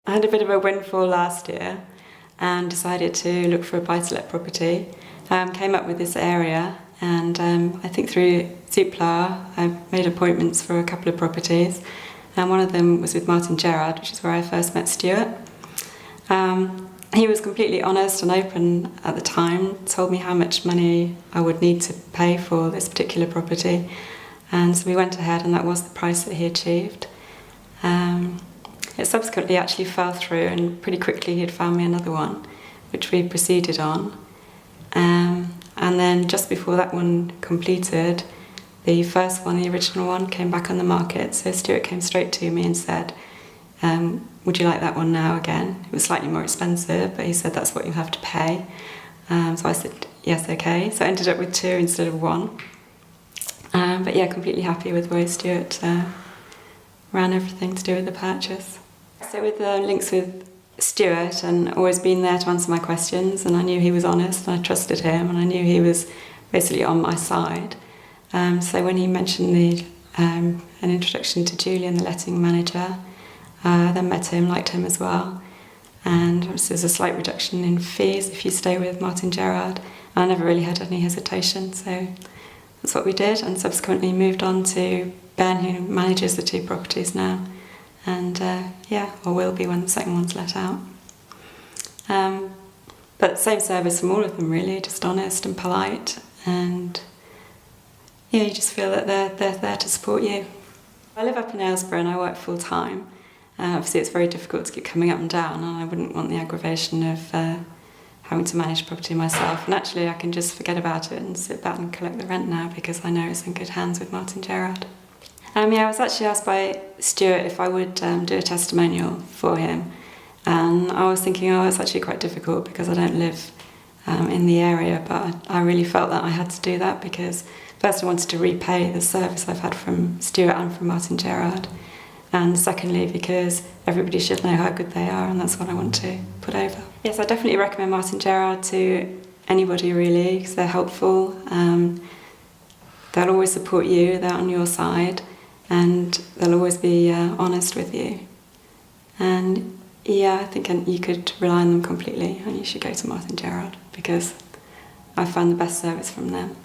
I had a bit of a windfall last year and decided to look for a buy-to-let property. Came up with this area, and I think through Zoopla I made appointments for a couple of properties, and one of them was with Martyn Gerrard, which is where I first met Stuart. He was completely honest and open at the time, told me how much money I would need to pay for this particular property, and so we went ahead, and that was the price that he achieved. It subsequently actually fell through, and pretty quickly he'd found me another one, which we proceeded on. And then just before that one completed, the first one, the original one, came back on the market. So Stuart came straight to me and said, would you like that one now again? It was slightly more expensive, but he said that's what you have to pay. So I said, yes, okay. So I ended up with two instead of one. But yeah, completely happy with the way Stuart ran everything to do with the purchase. So with the links with Stuart, and always been there to answer my questions, and I knew he was honest, and I trusted him, and I knew he was basically on my side. So when he mentioned an introduction to Julian, the letting manager, then met him, liked him as well, and there's a slight reduction in fees if you stay with Martyn Gerrard. I never really had any hesitation, so that's what we did, and subsequently moved on to Ben, who manages the two properties now, and or will be when the second one's let out. But same service from all of them really, just honest and polite, and you just feel that they're there to support you. I live up in Aylesbury and I work full time. Obviously it's very difficult to keep coming up and down, and I wouldn't want the aggravation of having to manage property myself, and actually I can just forget about it and sit back and collect the rent now because I know it's in good hands with Martyn Gerrard. I was actually asked by Stuart if I would do a testimonial for him, and I was thinking, it's actually quite difficult because I don't live in the area, but I really felt that I had to do that because first I wanted to repay the service I've had from Stuart and from Martyn Gerrard, and secondly because everybody should know how good they are, and that's what I want to put over. Yes, I definitely recommend Martyn Gerrard to anybody really, because they're helpful, they'll always support you, they're on your side, and they'll always be honest with you. And yeah, I think you could rely on them completely, and you should go to Martyn Gerrard because I found the best service from them.